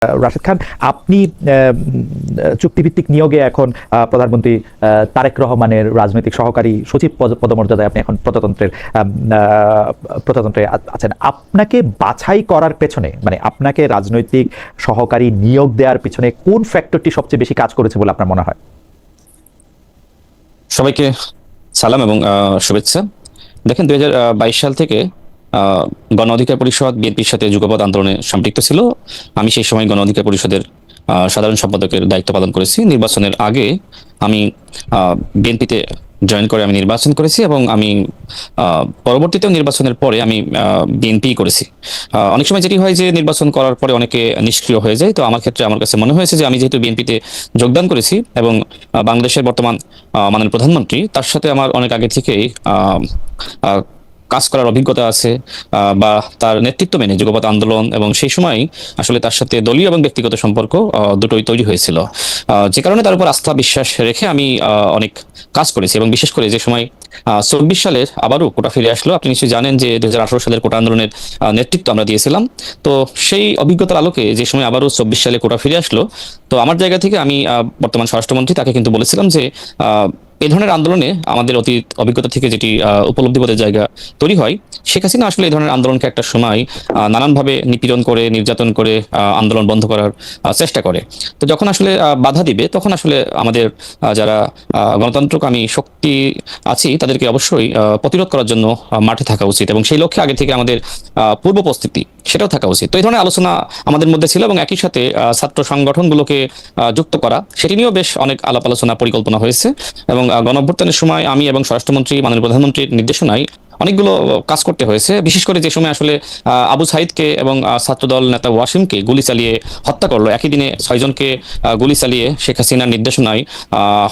রাশেদ খান, আপনি চুক্তিভিত্তিক নিয়োগে এখন প্রধানমন্ত্রী তারেক রহমানের রাজনৈতিক সহকারী সচিব পদমর্যাদায় আপনি এখন প্রজাতন্ত্রে আছেন। আপনাকে বাছাই করার পেছনে, মানে আপনাকে রাজনৈতিক সহকারী নিয়োগ দেওয়ার পেছনে কোন ফ্যাক্টরটি সবচেয়ে বেশি কাজ করেছে বলে আপনার মনে হয়? সবাইকে সালাম এবং শুভেচ্ছা। দেখেন, 2022 সাল থেকে গণ অধিকার পরিষদ বিএনপির সাথে যুগপৎ আন্দোলনে সম্পৃক্ত ছিল। আমি সেই সময় গণ অধিকার পরিষদের সাধারণ সম্পাদকের দায়িত্ব পালন করেছি। নির্বাচনের আগে আমি বিএনপিতে জয়েন করে আমি নির্বাচন করেছি এবং আমি পরবর্তীতেও নির্বাচনের পরে আমি বিএনপি করেছি। অনেক সময় যেটি হয় যে নির্বাচন করার পরে অনেকে নিষ্ক্রিয় হয়ে যায়। তো আমার ক্ষেত্রে আমার কাছে মনে হয়েছে যে আমি যেহেতু বিএনপিতে যোগদান করেছি এবং বাংলাদেশের বর্তমান মাননীয় প্রধানমন্ত্রী, তার সাথে আমার অনেক আগে থেকেই কাজ করার অভিজ্ঞতা আছে, বা তার নেতৃত্ব মেনে যুগপৎ আন্দোলন, এবং সেই সময় আসলে তার সাথে দলীয় এবং ব্যক্তিগত সম্পর্ক দুটোই তৈরি হয়েছিল, যে কারণে তার উপর আস্থা বিশ্বাস রেখে আমি অনেক কাজ করেছি। এবং বিশেষ করে যে সময় 24 সালের আবারও কোটা ফিরে আসলো, আপনি নিশ্চয়ই জানেন যে 2018 সালের কোটা আন্দোলনের নেতৃত্ব আমরা দিয়েছিলাম। তো সেই অভিজ্ঞতার আলোকে যে সময় আবারও 24 সালে কোটা ফিরে আসলো, তো আমার জায়গা থেকে আমি বর্তমান স্বরাষ্ট্রমন্ত্রী তাকে কিন্তু বলেছিলাম যে এই ধরনের আন্দোলনে আমাদের অতীত অভিজ্ঞতা থেকে যেটি উপলব্ধিবোধের জায়গা তৈরি হয়, শেখ হাসিনা আসলে এই ধরনের আন্দোলনকে একটা সময় নানানভাবে নিপীড়ন করে, নির্যাতন করে আন্দোলন বন্ধ করার চেষ্টা করে। তো যখন আসলে বাধা দিবে, তখন আসলে আমাদের যারা গণতন্ত্রকামী শক্তি আছি তাদেরকে অবশ্যই প্রতিরোধ করার জন্য মাঠে থাকা উচিত, এবং সেই লক্ষ্যে আগে থেকে আমাদের পূর্ব প্রস্তুতি সেটাও থাকা উচিত। তো এই ধরনের আলোচনা আমাদের মধ্যে ছিল, এবং একই সাথে ছাত্র সংগঠনগুলোকে যুক্ত করা, সেটি নিয়েও বেশ অনেক আলাপ আলোচনা পরিকল্পনা হয়েছে। এবং গণঅভ্যুত্থানের সময় আমি এবং স্বরাষ্ট্রমন্ত্রী মাননীয় প্রধানমন্ত্রীর নির্দেশনায় অনেকগুলো কাজ করতে হয়েছে। বিশেষ করে যে সময় আসলে আবু সাইদকে এবং ছাত্রদল নেতা ওয়াসিমকে গুলি চালিয়ে হত্যা করলো, একই দিনে 6 জনকে গুলি চালিয়ে শেখ হাসিনার নির্দেশনায়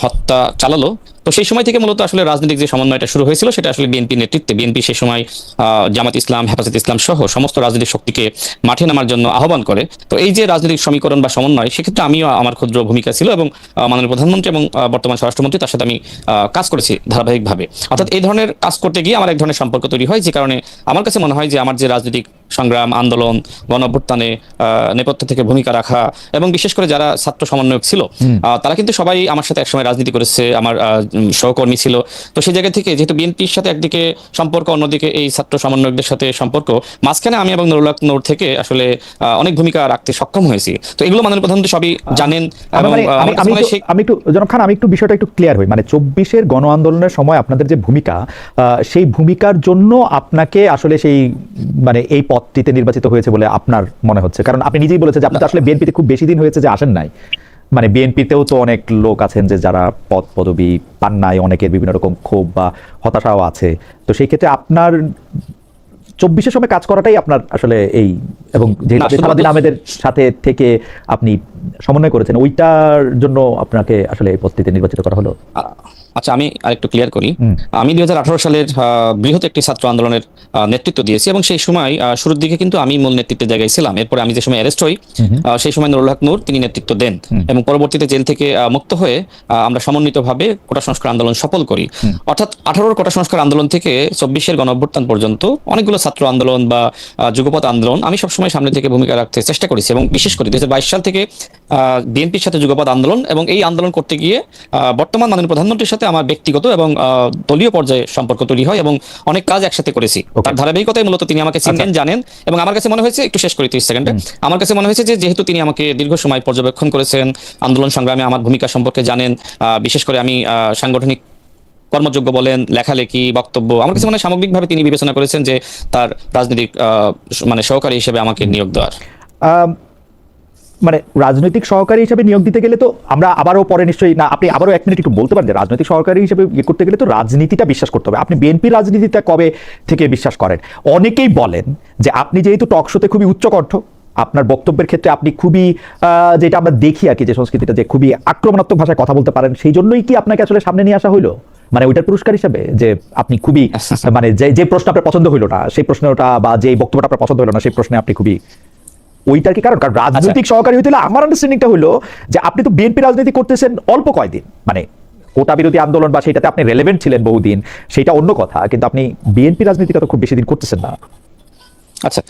হত্যা চালালো। তো সেই সময় থেকে মূলত আসলে রাজনৈতিক যে সমন্বয়টা শুরু হয়েছিল, সেটা আসলে বিএনপি নেতৃত্বে, বিএনপি সেই সময় জামাত ইসলাম, হেফাজত ইসলাম সহ সমস্ত রাজনৈতিক শক্তিকে মাঠে নামার জন্য আহ্বান করে। তো এই যে রাজনৈতিক সমীকরণ বা সমন্বয়, সেক্ষেত্রে আমিও আমার ক্ষুদ্র ভূমিকা ছিল, এবং মাননীয় প্রধানমন্ত্রী এবং বর্তমান স্বরাষ্ট্রমন্ত্রী তার সাথে আমি কাজ করেছি ধারাবাহিকভাবে। অর্থাৎ এই ধরনের কাজ করতে গিয়ে আমার এক ধরনের সম্পর্ক তৈরি হয়, যে কারণে আমার কাছে মনে হয় যে আমার যে রাজনৈতিক সংগ্রাম, আন্দোলন, গণঅভ্যুত্থানে নেপথ্য থেকে ভূমিকা রাখা, এবং বিশেষ করে যারা ছাত্র সমন্বয়ক ছিল, তারা কিন্তু সবাই আমার সাথে একসময় রাজনীতি করেছে, আমার সহকর্মী ছিল। তো সেই জায়গা থেকে যেহেতু বিএনপির সাথে একদিকে সম্পর্ক, অন্যদিকে এই ছাত্র সমন্বয়কদের সাথে সম্পর্ক, মাঝখানে আমি এবং নুরুল হক নূর থেকে আসলে অনেক ভূমিকা রাখতে সক্ষম হয়েছি। তো এগুলো মাননীয় প্রধানমন্ত্রী সবই জানেন। আমি একটু জনাব খান, আমি একটু বিষয়টা একটু ক্লিয়ার হই। মানে 24-এর গণ আন্দোলনের সময় আপনাদের যে ভূমিকা, সেই ভূমিকার জন্য আপনাকে আসলে সেই মানে এই পদটিতে নির্বাচিত হয়েছে বলে আপনার মনে হচ্ছে? কারণ আপনি নিজেই বলেছেন যে আপনি তো আসলে বিএনপিতে খুব বেশি দিন হয়েছে যে আসেন নাই। মানে বিএনপিতেও তো অনেক লোক আছেন যে যারা পদ পদবি পান নাই, অনেকের বিভিন্ন রকম ক্ষোভ বা হতাশাও আছে। তো সেই ক্ষেত্রে আপনার 24-এর সময় কাজ করাটাই আপনার আসলে এই, এবং যেহেতু সালাউদ্দিন আহমেদের সাথে থেকে আপনি সমন্বয় করেছেন, ওইটার জন্য আপনাকে আসলে এই পদটিতে নির্বাচিত করা হলো। আচ্ছা, আমি আরেকটু ক্লিয়ার করি। আমি 2018 সালের বৃহৎ একটি ছাত্র আন্দোলনের নেতৃত্ব দিয়েছি, এবং সেই সময় শুরুর দিকে কিন্তু আমি মূল নেতৃত্বের জায়গায় ছিলাম। এরপরে আমি যে সময় অ্যারেস্ট হই, সেই সময় নুরুল হক নূর তিনি নেতৃত্ব দেন, এবং পরবর্তীতে জেল থেকে মুক্ত হয়ে আমরা সমন্বিতভাবে কোটা সংস্কার আন্দোলন সফল করি। অর্থাৎ 18-র কোটা সংস্কার আন্দোলন থেকে 24-এর গণঅভ্যুত্থান পর্যন্ত অনেকগুলো ছাত্র আন্দোলন বা যুগপৎ আন্দোলন আমি সবসময় সামনে থেকে ভূমিকা রাখতে চেষ্টা করেছি, এবং বিশেষ করে 2022 সাল থেকে বিএনপির সাথে যুগপৎ আন্দোলন, এবং এই আন্দোলন করতে গিয়ে বর্তমান মাননীয় প্রধানমন্ত্রীর সাথে আমার ব্যক্তিগত এবং দলীয় পর্যায়ে সম্পর্ক তৈরি হয়, এবং অনেক কাজ একসাথে করেছি। তার ধারাবাহিকতায় মূলত তিনি আমাকে চিনেন, জানেন, এবং আমার কাছে মনে হয়েছে, একটু শেষ করি 30 সেকেন্ডে, আমার কাছে মনে হয়েছে যে যেহেতু তিনি আমাকে দীর্ঘ সময় পর্যবেক্ষণ করেছেন, আন্দোলন সংগ্রামে আমার ভূমিকা সম্পর্কে জানেন, বিশেষ করে আমি সাংগঠনিক কর্মযোগ্য বলেন, লেখালেখি, বক্তব্য, আমার কাছে মনে হয় সামগ্রিকভাবে তিনি বিবেচনা করেছেন যে তার রাজনৈতিক মানে সহকারী হিসেবে আমাকে নিয়োগ দেওয়ার। মানে রাজনৈতিক সহকারী হিসেবে নিয়োগ দিতে গেলে তো আমরা আবারও পরে নিশ্চয়ই, না আপনি আবারও 1 মিনিট একটু বলতে পারেন যে রাজনৈতিক সহকারী হিসেবে ইয়ে করতে গেলে তো রাজনীতিটা বিশ্বাস করতে হবে। আপনি বিএনপি রাজনীতিটা কবে থেকে বিশ্বাস করেন? অনেকেই বলেন যে আপনি যেহেতু টক শোতে খুবই উচ্চকণ্ঠ, আপনার বক্তব্যের ক্ষেত্রে আপনি খুবই যেটা আমরা দেখি আর কি, যে সংস্কৃতিটা যে খুবই আক্রমণাত্মক ভাষায় কথা বলতে পারেন, সেই জন্যই কি আপনাকে আসলে সামনে নিয়ে আসা হইলো? মানে ওইটার পুরস্কার হিসেবে যে আপনি খুবই মানে যে প্রশ্ন আপনার পছন্দ হইলো না সেই প্রশ্নটা, বা যে বক্তব্যটা আপনার পছন্দ হইলো না সেই প্রশ্নে আপনি খুবই, ওইটার কি কারণ? কারণ রাজনৈতিক সহকারী হইতে হলে আমার আন্ডারস্ট্যান্ডিংটা হলো যে আপনি তো বিএনপি রাজনীতি করতেছেন অল্প কয়দিন, মানে কোটা বিরোধী আন্দোলন বা সেটাতে আপনি রেলেভেন্ট ছিলেন বহুদিন, সেটা অন্য কথা, কিন্তু আপনি বিএনপি রাজনীতিটা তো খুব বেশি দিন করতেছেন না। আচ্ছা,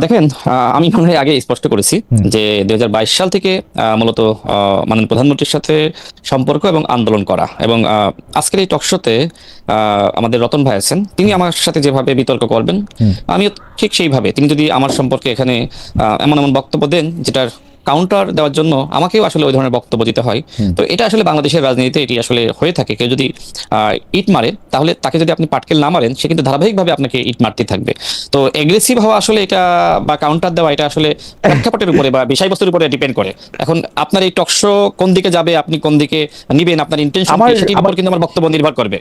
দেখেন, আমি মনে হয় আগে স্পষ্ট করেছি যে 2022 সাল থেকে মূলত মাননীয় প্রধানমন্ত্রীর সাথে সম্পর্ক এবং আন্দোলন করা, এবং আজকের এই টকশোতে আমাদের রতন ভাই আছেন, তিনি আমার সাথে যেভাবে বিতর্ক করবেন আমিও ঠিক সেইভাবে, তিনি যদি আমার সম্পর্কে এখানে এমন এমন বক্তব্য দেন যেটার কাউন্টার দেওয়ার জন্য আমাকেও আসলে ওই ধরনের বক্তব্য দিতে হয়। তো এটা আসলে বাংলাদেশের রাজনীতিতে এটি আসলে হয়ে থাকে। কেউ যদি ইট মারে, তাহলে তাকে যদি আপনি পাটকেল না মারেন, সে কিন্তু ধারাবাহিকভাবে আপনাকে ইট মারতে থাকবে। তো এগ্রেসিভ হওয়া আসলে এটা, বা কাউন্টার দেওয়া, এটা আসলে প্রেক্ষাপটের উপরে বা বিষয়বস্তুর উপরে ডিপেন্ড করে। এখন আপনার এই টকশো কোন দিকে যাবে, আপনি কোন দিকে নিবেন, আপনার ইন্টেনশন কি, সেটির উপর কিন্তু আমার বক্তব্য নির্ভর করবে।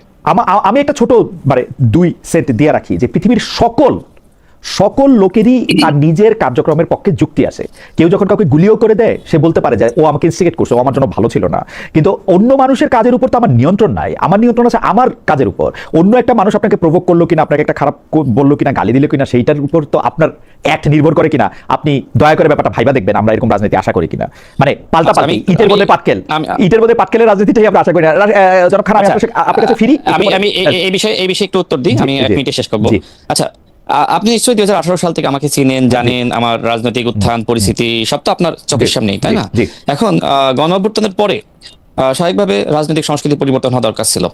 আমি একটা ছোট মানে 2 সেট দিয়ে রাখি যে পৃথিবীর সকল লোকেরই তার নিজের কার্যক্রমের পক্ষে যুক্তি আছে। কেউ যখন কাউকে গুলিও করে দেয়, সে বলতে পারে যে ও আমাকে ইনস্টিগেট করছে, ও আমার জন্য ভালো ছিল না। কিন্তু অন্য মানুষের কাজের উপর তো আমার নিয়ন্ত্রণ নাই, আমার নিয়ন্ত্রণ আছে আমার কাজের উপর। অন্য একটা মানুষ আপনাকে প্রভোক করলো কিনা, আপনাকে একটা খারাপ বললো কিনা, গালি দিল কিনা, সেইটার উপর তো আপনার অ্যাক্ট নির্ভর করে কিনা। আপনি দয়া করে ব্যাপারটা ভাইবা দেখবেন, আমরা এরকম রাজনীতি আশা করি কিনা, মানে পাল্টাপাল্টি ইটের বদলে পাটকেলের রাজনীতিটাই আমরা আশা করি না। জনাব খান, আমি আপনার কাছে ফিরি। আমি এই বিষয়ে একটু উত্তর দিই, আমি 1 মিনিটে শেষ করবো। আচ্ছা, আপনি নিশ্চয়ই 2018 সাল থেকে আমাকে চিনেন, জানেন, আমার রাজনৈতিক উত্থান পরিস্থিতি সব তো আপনার চোখের সামনেই, তাই না? এখন গণ অভ্যুত্থানের পরে স্বাভাবিকভাবে রাজনৈতিক সংস্কৃতি পরিবর্তন হওয়া দরকার ছিল,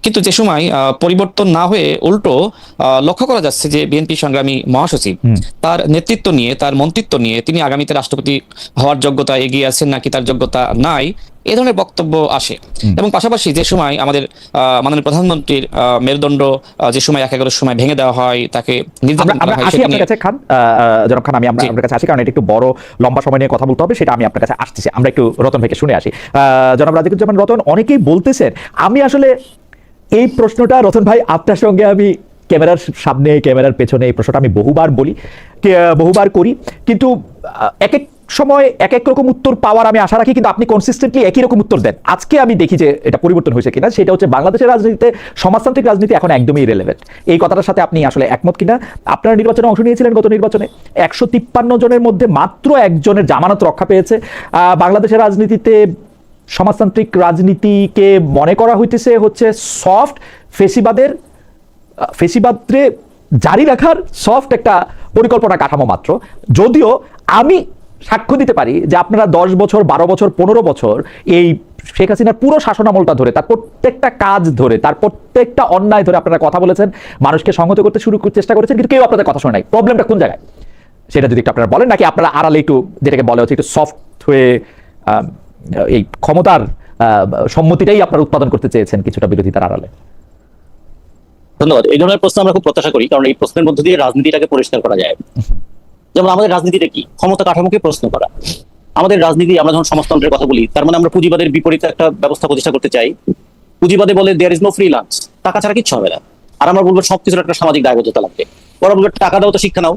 কিন্তু যে সময় পরিবর্তন না হয়ে উল্টো লক্ষ্য করা যাচ্ছে যে বিএনপি সংগ্রামী মহাসচিব তার নেতৃত্ব নিয়ে, তার মন্ত্রিত্ব নিয়ে তিনি আগামীতে রাষ্ট্রপতি হওয়ার যোগ্যতা এগিয়ে আছেন নাকি তার যোগ্যতা নাই, এই ধরনের বক্তব্য আসে। এবং পাশাপাশি যে সময় আমাদের মাননীয় প্রধানমন্ত্রীর মেরুদণ্ড যে সময় 11 সময় ভেঙে দেওয়া হয়, তাকে নির্যাতন করা হয়, আপনার কাছে খান, জনাব খান, আমি আপনার কাছে আসি, কারণ এটা একটু বড় লম্বা সময় নিয়ে কথা বলতে হবে, সেটা আমি আপনার কাছে আসতেছি। আমরা একটু রতন ভাইকে শুনে আসি। জনাব রাজিকুজ্জামান রতন, অনেকেই বলতেছেন, আমি আসলে এই প্রশ্নটা রতন ভাই আপনার সঙ্গে আমি ক্যামেরার সামনে, ক্যামেরার পেছনে এই প্রশ্নটা আমি বহুবার বলি, বহুবার করি, কিন্তু এক এক সময় এক এক রকম উত্তর পাওয়ার আমি আশা রাখি, কিন্তু আপনি কনসিস্টেন্টলি একই রকম উত্তর দেন। আজকে আমি দেখি যে এটা পরিবর্তন হয়েছে কিনা, সেটা হচ্ছে বাংলাদেশের রাজনীতিতে সমাজতান্ত্রিক রাজনীতি এখন একদমই ইরেলেভেন্ট। এই কথাটার সাথে আপনি আসলে একমত কিনা? আপনারা নির্বাচনে অংশ নিয়েছিলেন, গত নির্বাচনে 153 জনের মধ্যে মাত্র 1 জনের জামানত রক্ষা পেয়েছে। বাংলাদেশের রাজনীতিতে সমাজতান্ত্রিক রাজনীতিকে মনে করা হইতেছে হচ্ছে সফট ফেসিবাদরে জারি রাখার সফট একটা পরিকল্পনা কাঠামো মাত্র। যদিও আমি সাক্ষ্য দিতে পারি যে আপনারা 10 বছর, 12 বছর, 15 বছর এই শেখ হাসিনার পুরো শাসনামলটা ধরে, তার প্রত্যেকটা কাজ ধরে, তার প্রত্যেকটা অন্যায় ধরে আপনারা কথা বলেছেন, মানুষকে সংহত করতে চেষ্টা করেছেন, কিন্তু কেউ আপনাদের কথা শোনে নাই। প্রবলেমটা কোন জায়গায়, সেটা যদি একটু আপনারা বলেন, নাকি আপনারা আড়ালে একটু, যেটাকে বলা হচ্ছে একটু সফট হয়ে এই ক্ষমতার সম্মতিটাই আপনারা উৎপাদন করতে চেয়েছেন কিছুটা বিরোধিতার আড়ালে? ধন্যবাদ। এই ধরনের প্রশ্ন আমরা খুব প্রত্যাশা করি, কারণ এই প্রশ্নের মধ্য দিয়ে রাজনীতিটাকে পরিষ্কার করা যায়। যেমন আমাদের রাজনীতিটা কি, ক্ষমতা কাঠামোকে প্রশ্ন করা। আমাদের রাজনীতি, আমরা যখন সমাজতন্ত্রের কথা বলি, তার মানে আমরা পুঁজিবাদের বিপরীতে একটা ব্যবস্থা প্রতিষ্ঠা করতে চাই। পুঁজিবাদে বলে there is no free lunch, টাকা ছাড়া কিচ্ছু হবে না। আর আমরা বলবো সবকিছুর একটা সামাজিক দায়বদ্ধতা লাগবে। ওরা বলবে টাকা দাও তো শিক্ষা নাও,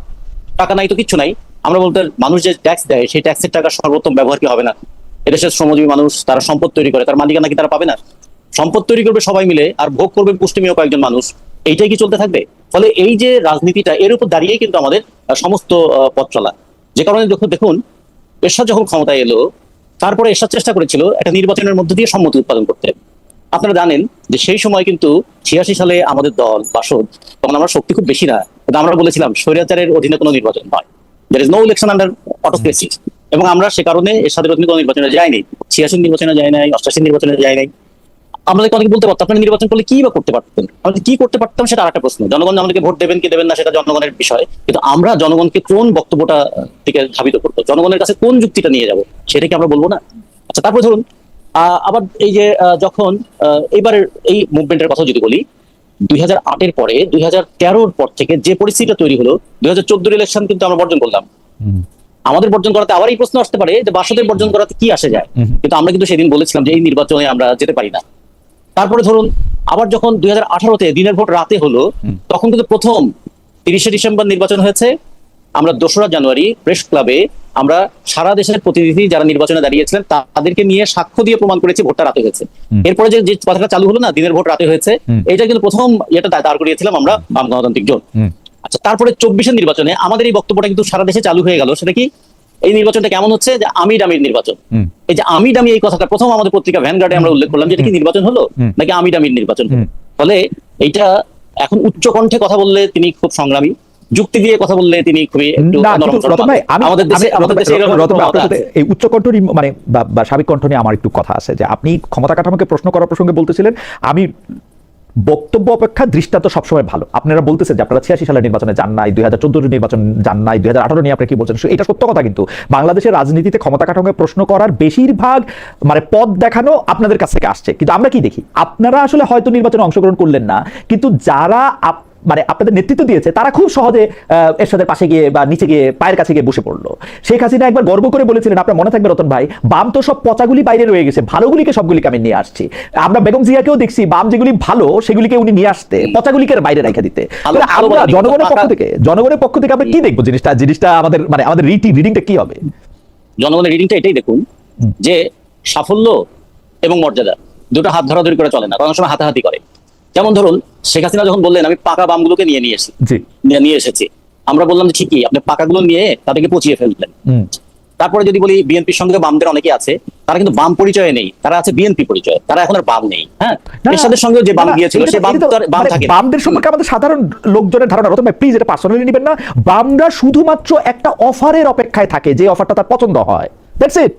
টাকা নাই তো কিচ্ছু নাই। আমরা বলতে, মানুষ যে ট্যাক্স দেয়, সেই ট্যাক্সের টাকার সর্বোত্তম ব্যবহার কি হবে না? এদেশের শ্রমজীবী মানুষ, তারা সম্পদ তৈরি করে, তার মালিকানা কি তারা পাবে না? সম্পদ তৈরি করবে সবাই মিলে, আর ভোগ করবে পুষ্টিমীয় কয়েকজন মানুষ। এইটাই কি চলতে থাকবে? ফলে এই যে রাজনীতিটা, এর উপর দাঁড়িয়েই কিন্তু আমাদের সমস্ত পথ চলা। যে কারণে দেখুন, এরশাদ যখন ক্ষমতায় এলো, তারপরে এরশাদ চেষ্টা করেছিল একটা নির্বাচনের মধ্যে দিয়ে সম্মতি উৎপাদন করতে। আপনারা জানেন যে সেই সময় কিন্তু 86 সালে আমাদের দল বাসদ, তখন আমরা শক্তি খুব বেশি না, কিন্তু আমরা বলেছিলাম স্বৈরাচারের অধীনে কোনো নির্বাচন নয়, there is no election under autocracy. এবং আমরা সে কারণে এরশাদের অধীনে কোনো নির্বাচনে যাইনি, 86 নির্বাচনে যাই নাই, 88 নির্বাচনে যাই নাই। আমাদেরকে অনেকে বলতে পারতো, আপনারা নির্বাচন করলে কি বা করতে পারতেন? আমরা কি করতে পারতাম সেটা আরেকটা প্রশ্ন। জনগণ আমাদেরকে ভোট দেবেন কি দেবেন না সেটা জনগণের বিষয়, কিন্তু আমরা জনগণকে কোন বক্তব্যটা থেকে ধাবিত করবো, জনগণের কাছে কোন যুক্তিটা নিয়ে যাব, সেটা কি আমরা বলবো না? আচ্ছা, তারপরে ধরুন আবার এই যে যখন এইবারের এই মুভমেন্টের কথা যদি বলি, 2008-এর পরে 2013-র পর থেকে যে পরিস্থিতিটা তৈরি হলো, 2014-র ইলেকশন কিন্তু আমরা বর্জন করলাম। আমাদের বর্জন করাতে আবার এই প্রশ্ন আসতে পারে যে বাসদের বর্জন করাতে কি আসে যায়, কিন্তু আমরা কিন্তু সেদিন বলেছিলাম যে এই নির্বাচনে আমরা যেতে পারি না। তারপরে ধরুন আবার যখন 2018-তে দিনের ভোট রাতে হলো, তখন কিন্তু প্রথম 30শে ডিসেম্বর নির্বাচন হয়েছে। আমরা 2রা জানুয়ারি প্রেস ক্লাবে আমরা সারা দেশের প্রতিনিধি যারা নির্বাচনে দাঁড়িয়েছিলেন তাদেরকে নিয়ে সাক্ষ্য দিয়ে প্রমাণ করেছি ভোটটা রাতে হয়েছে। এরপরে যে কথাটা চালু হলো না, দিনের ভোট রাতে হয়েছে, এটা কিন্তু প্রথম এটা দাঁড় করিয়েছিলাম আমরা বাম গণতান্ত্রিক জোট। আচ্ছা, তারপরে 24-এর নির্বাচনে আমাদের এই বক্তব্যটা কিন্তু সারা দেশে চালু হয়ে গেল। সেটা কি, এই নির্বাচনটা কেমন হচ্ছে, যে আমি ডামির নির্বাচন। এই যে আমি ডামি, এই কথাটা প্রথম আমাদের পত্রিকা ভ্যানগার্ডে আমরা উল্লেখ করলাম, যে এটা কি নির্বাচন হলো নাকি আমি ডামির নির্বাচন হলো। ফলে এইটা এখন উচ্চ কণ্ঠে কথা বললে তিনি খুব সংগ্রামী, যুক্তি দিয়ে কথা বললে তিনি খুবই একটু না, নরম কিন্তু স্বর রতন পাবেন। ভাই, আমাদের দেশে এরকম রতন ভাই, প্রবণতা আপনার সাথে আছে। এই উচ্চ কণ্ঠ মানে বা সাবেক কণ্ঠ নিয়ে আমার একটু কথা আছে, যে আপনি ক্ষমতা কাঠামোকে প্রশ্ন করার প্রসঙ্গে বলতেছিলেন, আমি বক্তব্য অপেক্ষা দৃষ্টান্ত সবসময় ভালো। আপনারা বলতেছেন যে আপনারা 86 সালের নির্বাচনে যান নাই, 2014 নির্বাচন যান নাই, 2018 নিয়ে আপনি কি বলছেন, এটা সত্য কথা। কিন্তু বাংলাদেশের রাজনীতিতে ক্ষমতা কাঠামোকে প্রশ্ন করার বেশিরভাগ মানে পথ দেখানো আপনাদের কাছ থেকে আসছে। কিন্তু আমরা কি দেখি, আপনারা আসলে হয়তো নির্বাচনে অংশগ্রহণ করলেন না, কিন্তু যারা মানে আপনাদের নেতৃত্ব দিয়েছে তারা খুব সহজে এরশাদের পাশে গিয়ে বা নিচে গিয়ে পায়ের কাছে গিয়ে বসে পড়লো। শেখ হাসিনা একবার গর্ব করে বলেছিলেন, আপনার মনে থাকবে রতন ভাই, বাম তো সব পচাগুলি বাইরে রয়ে গেছে, ভালোগুলিকে সবগুলিকে আমি নিয়ে আসছি। আমরা বেগম জিয়াকেও দেখছি বাম যেগুলি ভালো সেগুলিকে উনি নিয়ে আসতে, পচাগুলিকে বাইরে রেখে দিতে। আমরা জনগণের পক্ষ থেকে আমরা কি দেখবো, জিনিসটা আমাদের মানে আমাদের রিডিংটা কি হবে? জনগণের রিডিংটা এটাই দেখুন যে সাফল্য এবং মর্যাদা দুটো হাত ধরাধরি করে চলে না, অনেক সময় হাতাহাতি করে। যেমন ধরুন শেখ হাসিনা যখন বললেন আমি পাকা বামগুলোকে নিয়ে এসেছি, আমরা বললাম যে ঠিকই, আপনি পাকাগুলো নিয়ে তাদেরকে পচিয়ে ফেললেন। তারপরে যদি বলি বিএনপির সঙ্গে বামদের অনেকে আছে, তারা কিন্তু বাম পরিচয়ে নেই, তারা আছে বিএনপি পরিচয়, তারা এখন আর বাম নেই। হ্যাঁ, এরশাদের সঙ্গে যে বাম গিয়েছিল সে বাম থাকে। বামদের সম্পর্কে আমাদের সাধারণ লোকজনের ধারণা, রতন ভাই প্লিজ এটা পার্সোনালি নেবেন না, বামরা শুধুমাত্র একটা অফারের অপেক্ষায় থাকে, যে অফারটা তার পছন্দ হয়, দ্যাটস ইট।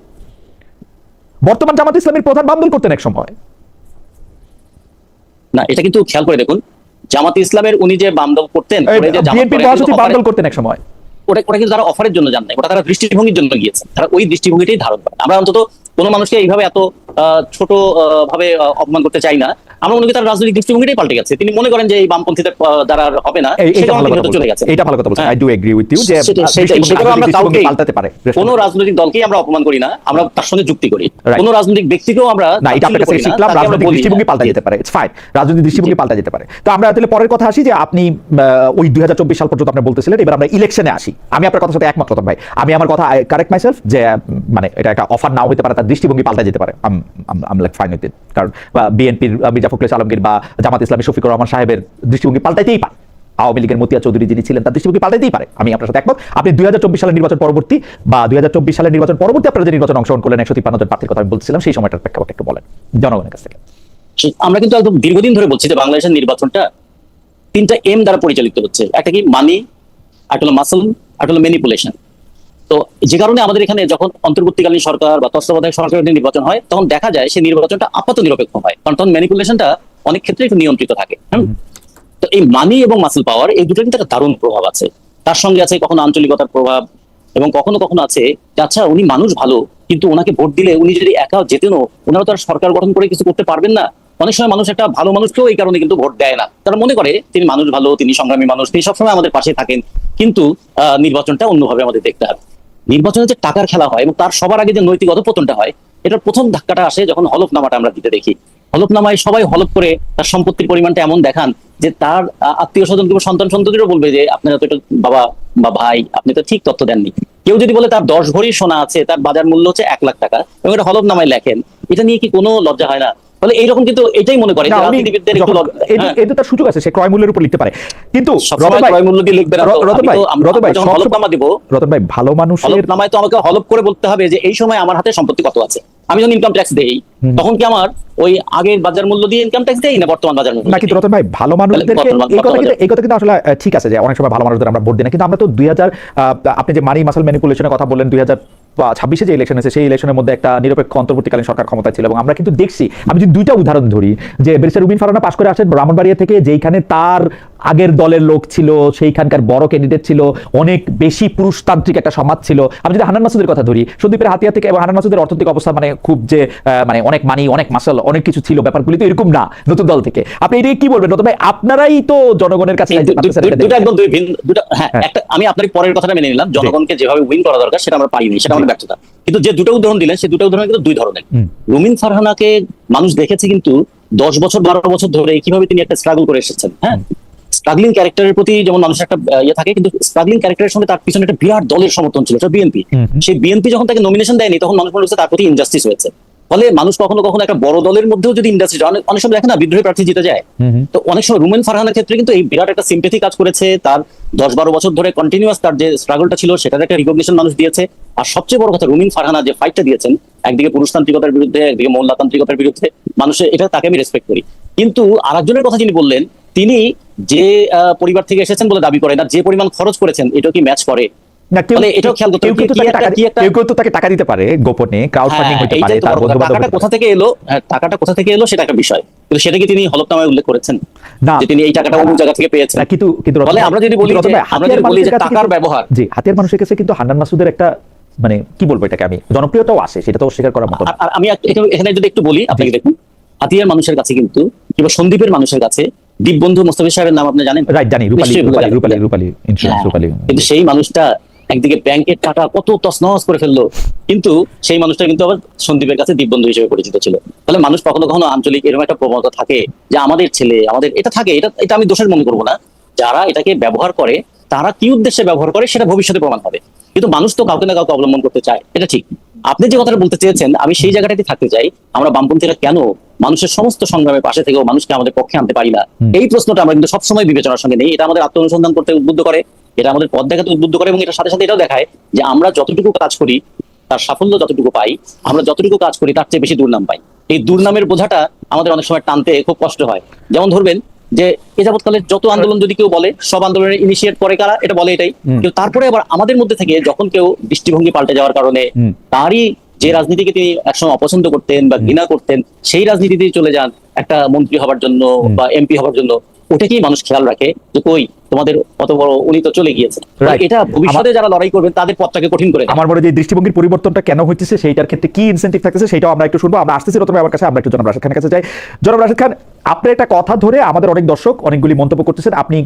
বর্তমান জামাত ইসলামের প্রধান বাম দল করতেন এক সময়। না, এটা কিন্তু খেয়াল করে দেখুন, জামাত ইসলামের উনি যে বাম দল করতেন, বিএনপির মহাসচিব বাম দল করতেন এক সময়। ওটা কিন্তু তারা অফারের জন্য যান নাই, ওটা তারা দৃষ্টিভঙ্গির জন্য গিয়েছে, তারা ওই দৃষ্টিভঙ্গিটাই ধারণ করে। আমরা অন্তত কোনো মানুষকে এইভাবে এত ছোট ভাবে অপমান করতে চাই না। আমরা মনে করি তার রাজনৈতিক দৃষ্টিভঙ্গিটাই পাল্টে গেছে। তিনি মনে করেন যে এই বামপন্থীদের দ্বারা হবে না, চলে গেছে। এটা ভালো কথা বলছেন, I do agree with you যে আমরা কাউকে পাল্টাতে পারে, কোনো রাজনৈতিক দলকেই আমরা অপমান করি না, আমরা তার সঙ্গে যুক্তি করি। কোনো রাজনৈতিক ব্যক্তিকেও আমরা না, এটা আপনার কাছে শিখলাম, রাজনৈতিক দৃষ্টিভঙ্গি পাল্টা যেতে পারে, ইটস ফাইন, রাজনৈতিক দৃষ্টিভঙ্গি পাল্টা যেতে পারে। তো আমরা তাহলে পরের কথা আসি, যে আপনি ওই 2024 সাল পর্যন্ত আপনি বলতেছিলেন, এবার আমরা ইলেকশনে আসি। আমি আপনার কথার সাথে একমত রতন ভাই, আমি আমার কথা কারেক্ট মাইসেলফ, যে মানে এটা একটা অফার নাও হতে পারে, তার দৃষ্টিভঙ্গি পাল্টা যেতে পারে। আম লাইক ফাইন উইথ ইট, কারণ বিএনপির মির্জা ফখরুল আলমগীর বা জামাত ইসলামী শফিকুর রহমান সাহেবের দৃষ্টিভঙ্গি পাল্টাইতেই পারে, আওয়ামী লীগের মতিয়া চৌধুরী যিনি ছিলেন তার দৃষ্টিভঙ্গি পাল্টাইতেই পারে। আমি আপনার সাথে একমত। আপনি 2024 সালের নির্বাচন পরবর্তী বা 2024 সালের নির্বাচন পরবর্তী আপনারা যে নির্বাচন অংশগ্রহণ করলেন 153 জন প্রার্থীর কথা আমি বলছিলাম, সেই সময়টার প্রেক্ষাপটে একটু বলেন জনগণের কাছ থেকে। আমরা কিন্তু একদম দীর্ঘদিন ধরে বলছি যে বাংলাদেশের নির্বাচনটা 3টা এম দ্বারা পরিচালিত হচ্ছে। একটা কি মানি, একটা হলো মাসল, একটা হলো ম্যানিপুলেশন। তো যে কারণে আমাদের এখানে যখন অন্তর্বর্তীকালীন সরকার বা তত্ত্বাবধায়ক সরকারের নির্বাচন হয়, তখন দেখা যায় সেই নির্বাচনটা আপাত নিরপেক্ষ হয়, কারণ তখন ম্যানিপুলেশনটা অনেক ক্ষেত্রে একটু নিয়ন্ত্রিত থাকে। তো এই মানি এবং মাসল পাওয়ার, এই দুটোর কিন্তু একটা দারুণ প্রভাব আছে। তার সঙ্গে আছে কখনো আঞ্চলিকতার প্রভাব, এবং কখনো কখনো আছে যে আচ্ছা উনি মানুষ ভালো, কিন্তু ওনাকে ভোট দিলে উনি যদি একা যেতেনও, ওনারা তো আর সরকার গঠন করে কিছু করতে পারবেন না। অনেক সময় মানুষ একটা ভালো মানুষকেও এই কারণে কিন্তু ভোট দেয় না, তারা মনে করে তিনি মানুষ ভালো, তিনি সংগ্রামী মানুষ, তিনি সবসময় আমাদের পাশে থাকেন। কিন্তু নির্বাচনটা অন্যভাবে আমাদের দেখতে হবে। নির্বাচনে যে টাকার খেলা হয় এবং তার সবার আগে যে নৈতিক অধঃপতনটা হয়, এটার প্রথম ধাক্কাটা আসে যখন হলফনামাটা আমরা দিতে দেখি। হলফনামায় সবাই হলফ করে তার সম্পত্তির পরিমাণটা এমন দেখান যে তার আত্মীয় স্বজন কিংবা সন্তান সন্ততিরও বলবে যে আপনারা তো এটা বাবা বা ভাই, আপনি তো ঠিক তথ্য দেননি। কেউ যদি বলে তার 10 ভরি সোনা আছে, তার বাজার মূল্য হচ্ছে 1 লাখ টাকা, এবং এটা হলফনামায় লেখেন, এটা নিয়ে কি কোনো লজ্জা হয় না? তাহলে এইরকম কিন্তু এটাই মনে করে রাজনীতিবিদদের একটু এটা তার সুযোগ আছে, সে ক্রয় মূল্যের উপর লিখতে পারে। কিন্তু ক্রয় মূল্য দিয়ে লিখবে না। রতন ভাই যখন হলফনামা দিব, রতন ভাই ভালো মানুষের হলফনামায় তো আমাকে হলফ করে বলতে হবে যে এই সময় আমার হাতে সম্পত্তি কত আছে। আমি যখন ইনকাম ট্যাক্স দেই, তখন কি আমার ওই আগের বাজার মূল্য দিয়ে ইনকাম ট্যাক্স দেই না বর্তমান বাজার মূল্য? না, কিন্তু রতন ভাই ভালো মানুষদেরকে এই কথা কিন্তু আসলে ঠিক আছে যে অনেক সময় ভালো মানুষদের আমরা ভোট দিই না, কিন্তু আমরা তো 2000 আপনি যে মানি মাসল ম্যানিপুলেশনের কথা বললেন, 2026 যে ইলেকশন আছে সেই ইলেকশনের মধ্যে একটা নিরপেক্ষ অন্তর্বর্তীকালীন সরকার ক্ষমতায় ছিল, এবং আমরা কিন্তু দেখছি, আমি যদি দুইটা উদাহরণ ধরি, যে ব্যারিস্টার রুবিন ফারহানা পাশ করে আসেন ব্রাহ্মণবাড়িয়া থেকে, যেইখানে তার আগের দলের লোক ছিল, সেইখানকার বড় ক্যান্ডিডেট ছিল, অনেক বেশি পুরুষতান্ত্রিক একটা সমাজ ছিল। আমি যদি হান্নান মাসুদের কথা ধরি, সন্দীপের হাতিয়া থেকে, এবং হান্নান মাসুদের অর্থনৈতিক অবস্থা মানে খুব যে মানে অনেক মানি, অনেক মাসল, অনেক কিছু ছিল, ব্যাপারগুলি তো এরকম না নতুন দল থেকে। আপনি এটাকে কি বলবেন রতন ভাই? আপনারাই তো জনগণের কাছে আমি আপনার পরের কথাটা মেনে নিলাম, জনগণকে যেভাবে উইন করা দরকার সেটা আমরা পাইনি, সেটা আমাদের ব্যর্থতা। কিন্তু যে দুটো উদাহরণ দিলেন, সেই দুটো উদাহরণ কিন্তু দুই ধরনের। রুমিন ফারহানাকে মানুষ দেখেছে কিন্তু 10 বছর 12 বছর ধরে কিভাবে তিনি একটা স্ট্রাগল করে এসেছেন। হ্যাঁ, স্ট্রাগলিং ক্যারেক্টারের প্রতি যেমন মানুষের একটা ইয়ে থাকে, কিন্তু স্ট্রাগলিং ক্যারেক্টারের সঙ্গে তার পিছনে একটা বিরাট দলের সমর্থন ছিল, সেটা বিএনপি। সেই বিএনপি যখন তাকে নমিনেশন দেয়নি, তখন মানুষ মনে হচ্ছে তার প্রতি ইনজাস্টিস হয়েছে। ফলে মানুষ কখনো কখনো একটা বড় দলের মধ্যেও যদি ইন্ডাস্ট্রি অনেক সময় দেখে না বিদ্রোহী প্রার্থী জিতে যায়, তো অনেক সময় রুমেন ফারহানের ক্ষেত্রে কিন্তু এই বিরাট একটা সিম্পেথি কাজ করেছে। তার 10-12 বছর ধরে কন্টিনিউয়াস তার যে স্ট্রাগলটা ছিল সেটার একটা রিকগনিশন মানুষ দিয়েছে। আর সবচেয়ে বড় কথা, রুমিন ফারহানা যে ফাইটটা দিয়েছেন, একদিকে পুরুষতান্ত্রিকতার বিরুদ্ধে, একদিকে মোল্লাতান্ত্রিকতার বিরুদ্ধে, মানুষের এটা তাকে আমি রেসপেক্ট করি। কিন্তু আরেকজনের কথা যিনি বললেন, তিনি যে পরিবার থেকে এসেছেন বলে দাবি করেন, আর যে পরিমাণ খরচ করেছেন এটা কি ম্যাচ করে? না, কেউ মানে এটাও খেয়াল করতে কেউ হবে কিন্তু কি তাকে একটা টাকা কি একটা কেউ তো তাকে টাকা দিতে পারে গোপনে, ক্রাউড ফান্ডিং হতে পারে, এইটাই তো তার বড় কথা। বন্ধু বান্ধব টাকাটা কোথা থেকে এলো, টাকাটা কোথা থেকে এলো সেটা একটা বিষয়, কিন্তু সেটা কি তিনি হলফনামায় উল্লেখ করেছেন না, যে তিনি এই টাকাটা অন্য জায়গা থেকে পেয়েছেন? না, কিন্তু কিন্তু রতন বলে ভাই, আমরা যদি বলি কিন্তু রতন যে ভাই, আমরা যদি বলি যে মানুষের কাছে টাকার কিন্তু- ব্যবহার, জি, হাতিয়ার মানুষের কাছে কিন্তু হান্নান মাসুদের একটা মানে কি বলবো এটাকে, আমি জনপ্রিয়তাও আসে, সেটা তো অস্বীকার করার মতো না। আমি এখানে যদি একটু বলি আপনাকে, দেখুন হাতিয়ার মানুষের কাছে কিন্তু কিংবা সন্দীপের মানুষের কাছে দীপবন্ধু মোস্তাফিজ সাহেবের নাম আপনি জানেন? রাইট, জানি, রূপালী নিশ্চয়ই রূপালী জানেন। রূপালী রূপালী ইন্স্যুরেন্স, হ্যাঁ, রূপালী। কিন্তু সেই মানুষটা একদিকে ব্যাংকের টাকা কত তছনছ করে ফেললো, কিন্তু সেই মানুষটা কিন্তু আবার সন্দীপের কাছে দীপবন্ধু হিসেবে পরিচিত ছিল। তাহলে মানুষ কখনো কখনো আঞ্চলিক এরকম একটা প্রবণতা থাকে যে আমাদের ছেলে, আমাদের এটা থাকে, এটা আমি দোষের মনে করবো না। যারা এটাকে ব্যবহার করে তারা কি উদ্দেশ্যে ব্যবহার করে সেটা ভবিষ্যতে প্রমাণ হবে, কিন্তু মানুষ তো কাউকে না কাউকে অবলম্বন করতে চায়, এটা ঠিক। আপনি যে কথাটা বলতে চেয়েছেন আমি সেই জায়গাটাতে থাকতে চাই, আমরা বামপন্থীরা কেন মানুষের সমস্ত সংগ্রামের পাশে থেকেও মানুষকে আমাদের পক্ষে আনতে পারি না, এই প্রশ্নটা আমরা কিন্তু সবসময় বিবেচনার সঙ্গে নেই। এটা আমাদের আত্ম অনুসন্ধান করতে উদ্বুদ্ধ করে, এটা আমাদের পথ দেখাতে উদ্বুদ্ধ করে, এবং এটার সাথে সাথে এটাও দেখায় যে আমরা যতটুকু কাজ করি তার সাফল্য যতটুকু পাই, আমরা যতটুকু কাজ করি তার চেয়ে বেশি দুর্নাম পাই। এই দুর্নামের বোঝাটা আমাদের অনেক সময় টানতে খুব কষ্ট হয়। যেমন ধরবেন যে এ যাবৎকালে যত আন্দোলন যদি কেউ বলে, সব আন্দোলনের ইনিশিয়েট করে কারা, এটা বলে এটাই। কিন্তু তারপরে আবার আমাদের মধ্যে থেকে যখন কেউ দৃষ্টিভঙ্গি পাল্টে যাওয়ার কারণে তারই যে রাজনীতিকে তিনি একসময় অপছন্দ করতেন বা ঘৃণা করতেন, সেই রাজনীতিতে চলে যান একটা মন্ত্রী হবার জন্য বা এমপি হবার জন্য, ওটাকেই মানুষ খেয়াল রাখে যে কই তোমাদের অত বড়, উনি তো চলে গিয়েছেন। Right. এটা ভবিষ্যতে যারা লড়াই করবেন তাদের পথটাকে কঠিন করে দেয়। আমার মনে হয় যে দৃষ্টিভঙ্গির পরিবর্তনটা কেন হচ্ছে, সেইটার ক্ষেত্রে কি ইনসেন্টিভ থাকতেছে সেটাও আমরা একটু শুনবো। আমরা আসতেছি রতন ভাই আমার কাছে, আমরা একটু জনাব রাশেদ খানের কাছে যাই। জনাব রাশেদ খান, আপনার একটা কথা ধরে আমাদের অনেক দর্শক অনেকগুলি মন্তব্য করতেছেন, আপনি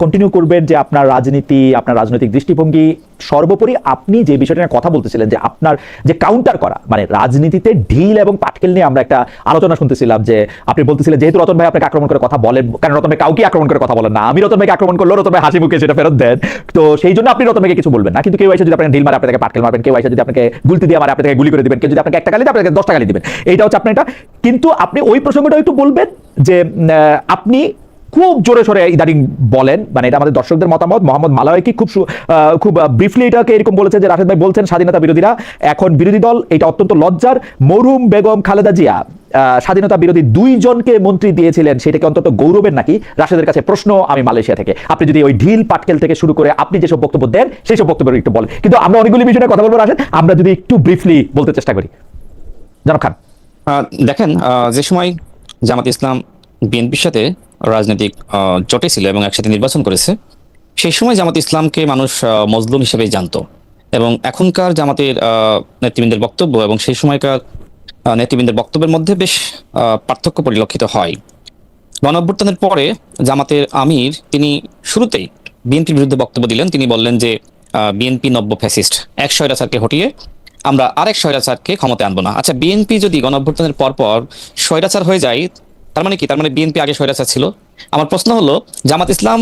কন্টিনিউ করবেন যে আপনার রাজনীতি, আপনার রাজনৈতিক দৃষ্টিভঙ্গি, সর্বোপরি আপনি যে বিষয়টা নিয়ে কথা বলতেছিলেন যে আপনার যে কাউন্টার করা, মানে রাজনীতিতে ঢিল এবং পাটকেল নিয়ে আমরা একটা আলোচনা শুনতেছিলাম, যে আপনি বলতেছিলেন যেহেতু রতন ভাই আপনাকে আক্রমণ করে কথা বলেন, কারণ রতন ভাই কাউকে আক্রমণ করে কথা বলেন না, আমি রতন ভাইকে আক্রমণ করলেও রতন ভাই হাসি মুখে সেটা ফেরত দেন, তো সেই জন্য আপনি রতন ভাইকে কিছু বলবেন না। কিন্তু কেউ এসে যদি আপনাকে ঢিল মারে আপনাকে পাটকেল মারবেন, কেউ এসে যদি আপনাকে গুলতি দিয়ে মারে আপনাকে গুলি করে দিবেন, কেউ যদি আপনাকে একটা গালি দেয় আপনাকে 10টা গালি দিবেন, এইটা হচ্ছে আপনার এটা। কিন্তু আপনি ওই প্রসঙ্গটা একটু বলবেন যে আপনি খুব জোরে সোরে ইদানিং বলেন, মানে এটা আমাদের দর্শকদের মতামত, মোহাম্মদ মালাওয়াইকি খুব ব্রিফলি এটাকে এরকম বলেছে যে রাশেদ ভাই বলছেন স্বাধীনতা বিরোধীরা এখন বিরোধী দল, এটা অত্যন্ত লজ্জার। মরহুম বেগম খালেদা জিয়া স্বাধীনতা বিরোধী 2 জনকে মন্ত্রী দিয়েছিলেন, সেটাকে অন্তত গৌরবের নাকি? রাশেদের কাছে প্রশ্ন আমি মালয়েশিয়া থেকে, আপনি যদি ওই ঢিল পাটকেল থেকে শুরু করে আপনি যেসব বক্তব্য দেন সেই সব বক্তব্য একটু বলেন। কিন্তু আমরা অনেকগুলি বিষয়ে কথা বলবো রাশেদ, আমরা যদি একটু ব্রিফলি বলতে চেষ্টা করি। জনাব খান। দেখেন, যে সময় জামাত ইসলাম বিএনপির সাথে রাজনৈতিক জোটে ছিল এবং একসাথে নির্বাচন করেছে, সেই সময় জামাত ইসলামকে মানুষ মজলুম হিসেবে জানতো, এবং এখনকার জামাতের নেতৃবৃন্দের বক্তব্য এবং সেই সময়কার নেতৃবৃন্দের বক্তব্যের মধ্যে বেশ পার্থক্য পরিলক্ষিত হয়। গণঅভ্যুত্থানের পরে জামাতের আমির তিনি শুরুতেই বিএনপির বিরুদ্ধে বক্তব্য দিলেন। তিনি বললেন যে বিএনপি নব্য ফ্যাসিস্ট, এক স্বৈরাচারকে হটিয়ে আমরা আরেক স্বৈরাচারকে ক্ষমতায় আনবো না। আচ্ছা, বিএনপি যদি গণঅভ্যুত্থানের পর স্বৈরাচার হয়ে যায়, তার মানে কি? তার মানে বিএনপি আগে স্বৈরাচার ছিল? আমার প্রশ্ন হলো, জামাত ইসলাম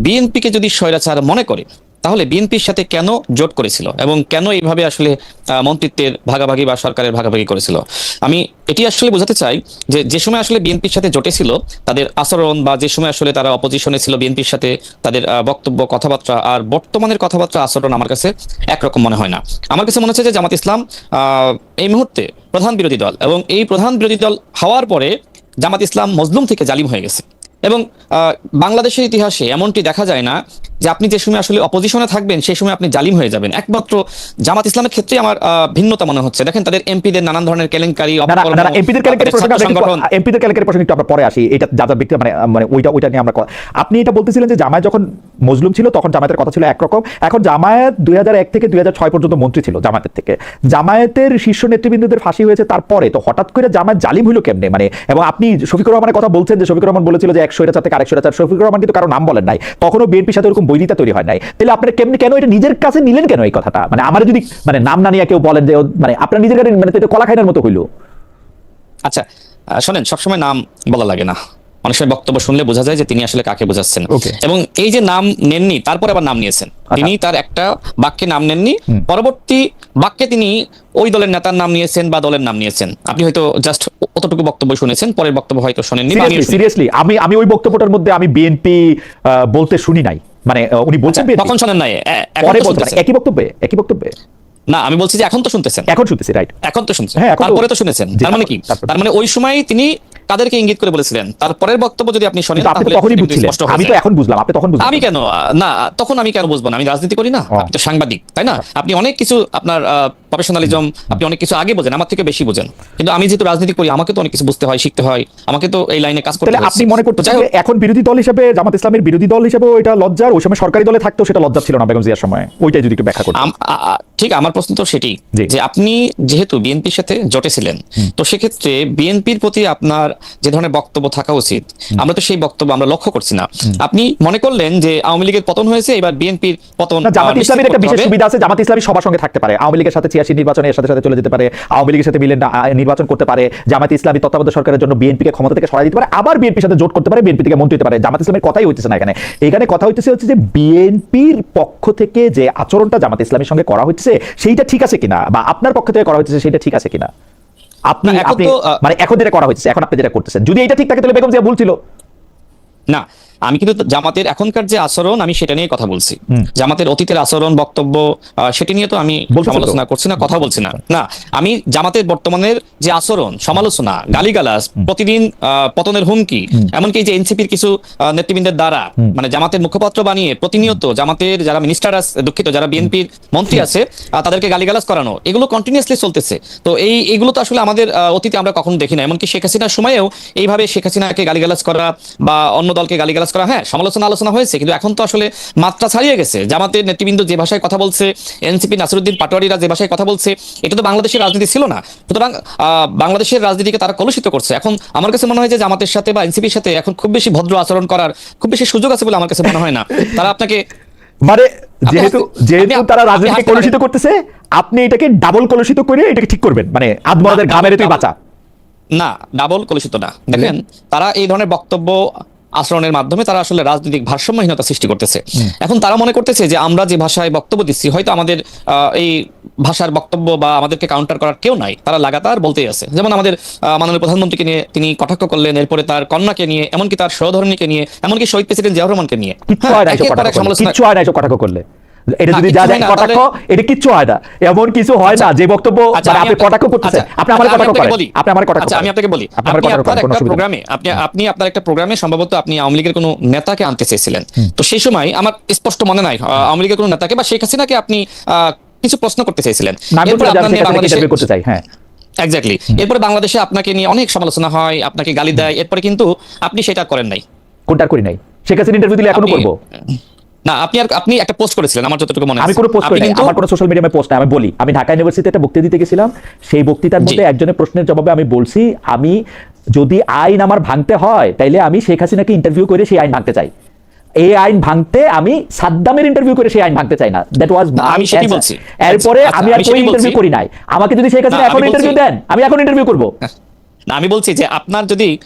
বিএনপিকে যদি স্বৈরাচার মনে করে তাহলে বিএনপির সাথে কেন জোট করেছিল এবং কেন এইভাবে আসলে মন্ত্রিত্বের ভাগাভাগি বা সরকারের ভাগাভাগি করেছিল? আমি এটি আসলে বোঝাতে চাই যে যে সময় আসলে বিএনপির সাথে জোটে ছিল তাদের আচরণ, বা যে সময় আসলে তারা অপোজিশনে ছিল বিএনপির সাথে তাদের বক্তব্য, কথাবার্তা, আর বর্তমানের কথাবার্তা, আচরণ আমার কাছে একরকম মনে হয় না। আমার কাছে মনে হচ্ছে যে জামাত ইসলাম এই মুহূর্তে প্রধান বিরোধী দল, এবং এই প্রধান বিরোধী দল হওয়ার পরে জামাত ইসলাম মজলুম থেকে জালিম হয়ে গেছে। এবং বাংলাদেশের ইতিহাসে এমনটি দেখা যায় না যে আপনি যে সময় আসলে অপোজিশনে থাকবেন সেই সময় আপনি জালিম হয়ে যাবেন। একমাত্র জামাত ইসলামের ক্ষেত্রে আমার ভিন্নতা মনে হচ্ছে। দেখেন, তাদের এমপিদের নানান ধরনের কেলেঙ্কারি, এমপিদের কেলেঙ্কারি প্রসঙ্গে একটু আমরা পরে আসি, এটা যাদের ব্যক্তি মানে ওইটা নিয়ে আমরা আপনি এটা বলতেছিলেন যে জামায়াত যখন মজলুম ছিল তখন জামায়াতের কথা ছিল একরকম, এখন জামায়াত 2001 থেকে 2006 পর্যন্ত মন্ত্রী ছিল জামায়াতের থেকে, জামায়াতের শীর্ষ নেতৃবৃন্দদের ফাঁসি হয়েছে তারপরে, তো হঠাৎ করে জামায়াত জালিম হইলো কেমনে? মানে, এবং আপনি শফিকুর রহমানের কথা বলছেন যে শফিকুর রহমান বলেছিল যে এক স্বৈরাচার থেকে আরেক স্বৈরাচার, শফিকুর রহমান কিন্তু কারো নাম বলেন নাই, তখনও বিএনপির সাথে ওরকম বৈরিতা তৈরি হয় নাই, তাহলে আপনারা কেন এটা নিজের কাছে নিলেন কেন এই কথাটা? মানে আমার যদি মানে নাম না নিয়ে কেউ বলেন যে মানে আপনার নিজের কাছে, মানে এটা কলা খাইনার মতো হইলো। আচ্ছা, শোনেন, সবসময় নাম বলা লাগে না, অনেক সময় বক্তব্য শুনলে বোঝা যায় যে তিনি আসলে কাকে বোঝাচ্ছেন। এবং এই যে নাম নেননি তারপর আবার নাম নিয়েছেন, তিনি তার একটা বাক্যে নাম নেননি, পরবর্তী বাক্যে তিনি ওই দলের নেতার নাম নিয়েছেন বা দলের নাম নিয়েছেন। আপনি হয়তো জাস্ট অতটুকু বক্তব্য শুনেছেন, পরের বক্তব্য হয়তো শোনেননি। সিরিয়াসলি আমি ওই বক্তব্যটার মধ্যে আমি বিএনপি বলতে শুনি নাই, মানে উনি বলছেন তখন শোনেন নাই, একই বক্তব্যে না, আমি বলছি যে এখন তো শুনতেছেন, এখন শুনতেছি, রাইট, এখন তো শুনছেন, হ্যাঁ, তারপরে তো শুনেছেন। তার মানে কি? তার মানে ওই সময় তিনি কাদেরকে ইঙ্গিত করে বলেছিলেন তারপরের বক্তব্য যদি আপনি শোনেন কিন্তু আপনি তো তাহলে তখনই কিন্তু বুঝছিলেন, স্পষ্ট হয়ে আমি তো যায়। এখন বুঝলাম, আপনি তখন বুঝলেন। আমি কেন না, তখন আমি কেন বুঝবো না? আমি রাজনীতি করি না, আপনি তো সাংবাদিক, তাই না? আপনি অনেক কিছু আপনার প্রফেশনালিজম, আপনি অনেক কিছু আগে বোঝেন, আমার থেকে বেশি বোঝেন। কিন্তু আমি যেহেতু রাজনীতি করি, আমাকে তো অনেক কিছু বুঝতে হয়, শিখতে হয়, আমাকে তো এই লাইনে কাজ করতে তাহলে হয়। আপনি মনে করতেছেন যে এখন বিরোধী দল হিসেবে জামাত ইসলামের বিরোধী দল হিসেবে এটা লজ্জার, ওই সময় সরকারি দলে থাকতেও সেটা লজ্জা ছিল না বেগম জিয়ার সময়, ওইটাই যদি একটু ব্যাখ্যা করতেন। ঠিক, আমার প্রশ্ন তো সেটি জি। যে আপনি যেহেতু বিএনপির সাথে জোটে ছিলেন, তো সেক্ষেত্রে বিএনপির প্রতি আপনার যে ধরনের বক্তব্য থাকা উচিত, আমরা তো সেই বক্তব্য আমরা লক্ষ্য করছি না। আপনি মনে করলেন যে আওয়ামী লীগের পতন হয়েছে, এবার বিএনপির পতন না, জামাত ইসলামের একটা বিশেষ নিশ্চিত করতে হবে। সুবিধা আছে, জামাত ইসলামী সবার সঙ্গে থাকতে পারে, আওয়ামী লীগের সাথে 86 নির্বাচনে এর সাথে সাথে চলে যেতে পারে, আওয়ামী লীগের সাথে মিলে নির্বাচন করতে পারে, জামাত ইসলামী তত্ত্বাবধায়ক সরকারের জন্য বিএনপিকে ক্ষমতা থেকে সরাই দিতে পারে, আবার বিএনপির সাথে জোট করতে পারে, বিএনপি থেকে মন্ত্রী হতে পারে। জামাত ইসলামের কথাই হইতেছে না এখানে, এখানে কথা হইতেছে হচ্ছে যে বিএনপির পক্ষ থেকে যে আচরণটা জামাত ইসলামের সঙ্গে করা হচ্ছে সেইটা ঠিক আছে কিনা, বা আপনার পক্ষ থেকে করা হচ্ছে সেটা ঠিক আছে কিনা, আপনি না, এখন আপনি তো, মানে এখন যেটা করা হচ্ছে, এখন আপনি যেটা করতেছেন, যদি এটা ঠিক থাকে তাহলে বেগম জিয়া ভুল ছিল। না, আমি কিন্তু জামাতের এখনকার যে আচরণ, আমি সেটা নিয়ে কথা বলছি। জামাতের অতীতের আচরণ, বক্তব্য, সেটি নিয়ে তো আমি বলতেছেন তো? সমালোচনা করছি না, কথা বলছি না। না, আমি জামাতের বর্তমানের যে আচরণ, সমালোচনা, গালিগালাজ, প্রতিদিন পতনের হুমকি, এমনকি যে এনসিপির কিছু নেতৃবৃন্দের দ্বারা মানে জামাতের মুখপাত্র বানিয়ে প্রতিনিয়ত জামাতের যারা মিনিস্টার আছে, দুঃখিত, যারা বিএনপির মন্ত্রী আছে, তাদেরকে গালিগালাজ করানো, এগুলো কন্টিনিউয়াসলি চলতেছে। তো এইগুলো তো আসলে আমাদের অতীতে আমরা কখনো দেখি না। এমনকি শেখ হাসিনার সময়েও এইভাবে শেখ হাসিনাকে গালিগালাজ করা বা অন্য দলকে গালিগালাজ করা, হ্যাঁ, সমালোচনা আলোচনা হয়েছে, কিন্তু এখন তো আসলে মাত্রা ছাড়িয়ে গেছে। জামাতের নেতৃবৃন্দ যে ভাষায় কথা বলছে, এনসিপি নাসিরউদ্দিন পাটোয়ারিরা যে ভাষায় কথা বলছে, এটা তো বাংলাদেশের রাজনীতি ছিল না। সুতরাং বাংলাদেশের রাজনীতিকে তারা কলুষিত করছে। এখন আমার কাছে মনে হয় যে জামাতের সাথে বা এনসিপির সাথে এখন খুব বেশি ভদ্র আচরণ করার খুব বেশি সুযোগ আছে বলে আমার কাছে মনে হয় না। তারা আপনাকে মানে যেহেতু আপনি তারা আপনি রাজনীতিকে হাসতে কলুষিত পারেন। করতেছে, আপনি এটাকে ডাবল কলুষিত করে এটাকে ঠিক করবেন, মানে আদমরাদের ঘা মেরে তুই বাঁচা। না, ডাবল কলুষিত না। দেখেন, তারা এই ধরনের বক্তব্য আচরণের মাধ্যমে তারা আসলে রাজনৈতিক ভারসাম্যহীনতা সৃষ্টি করতেছে। এখন তারা মনে করতেছে যে আমরা যে ভাষায় বক্তব্য দিচ্ছি, হয়তো আমাদের এই ভাষার বক্তব্য বা আমাদেরকে কাউন্টার করার কেউ নাই, তারা লাগাতার বলতেই আছে। যেমন আমাদের মাননীয় প্রধানমন্ত্রীকে নিয়ে তিনি কটাক্ষ করলেন, এরপরে তার কন্যাকে নিয়ে, এমনকি তার সহধর্মীকে নিয়ে, এমনকি শহীদ প্রেসিডেন্ট জিয়াউর রহমানকে নিয়ে, কিচ্ছু হয় না এসব একের পর এক কটাক্ষ করলে, সমালোচনা। কিচ্ছু হয় না এসব কটাক্ষ করলে, এটা না, যদি কিচ্ছু যা হয় যায় না, কটাক্ষ, এটা কিচ্ছু হয় না, এমন কিছু হয় না যে বক্তব্য আচ্ছা, মানে আমি আপনি কটাক্ষ করতেছেন, আচ্ছা, আপনি আমার আচ্ছা, আমি কটাক্ষ আপনাকে করেন, বলি। আপনি আমার কটাক্ষ আচ্ছা, আমি করেন, আপনাকে বলি, আপনি আমার আপনি কটাক্ষ আপনার করেন, কোনো একটা অসুবিধা নেই। প্রোগ্রামে, আপনি আপনার একটা প্রোগ্রামে সম্ভবত আপনি আওয়ামী লীগের কোনো নেতাকে আনতে চেয়েছিলেন। তো সেই সময় আমার স্পষ্ট মনে নাই আওয়ামী লীগের কোনো নেতাকে বা শেখ হাসিনাকে আপনি কিছু প্রশ্ন করতে চেয়েছিলেন। না, আমি এরপর বলছিলাম যে আপনার আমি নিয়ে সেখানে বাংলাদেশে ইন্টারভিউ করতে চাই, হ্যাঁ। এক্স্যাক্টলি, এরপরে বাংলাদেশে আপনাকে নিয়ে অনেক সমালোচনা হয়, আপনাকে গালি দেয়, এরপরে কিন্তু আপনি সেটা করেন নাই। কোনটা করি নাই? শেখ হাসিনা ইন্টারভিউ দিলে এখনো আপনি- করবো? না, আপনি একটা পোস্ট করেছিলেন, আমার যতটুকু মনে আছে। আমি কোনো পোস্ট আপনি করি নাই, কিন্তু আমার কোনো সোশ্যাল মিডিয়ায় পোস্ট নাই। আমি বলি, আমি ঢাকা ইউনিভার্সিটিতে একটা বক্তৃতা দিতে গেছিলাম, সেই বক্তৃতার মধ্যে একজনের প্রশ্নের জবাবে আমি বলছি, আমি যদি আইন আমার ভাঙতে হয় তাইলে আমি শেখ হাসিনাকে ইন্টারভিউ করে সেই আইন ভাঙতে চাই, এই আইন ভাঙতে আমি সাদ্দামের ইন্টারভিউ করে সেই আইন ভাঙতে চাই না। দ্যাট ওয়াজ আমি সেটাই বলছি। এরপরে আচ্ছা, আমি আর আমি কোনো সেটাই ইন্টারভিউ বলছি। করি নাই। আমাকে যদি শেখ হাসিনা না, এখন আমি ইন্টারভিউ বলছি- দেন, আমি এখন ইন্টারভিউ করব। না, আমি বলছি যে আপনার যদি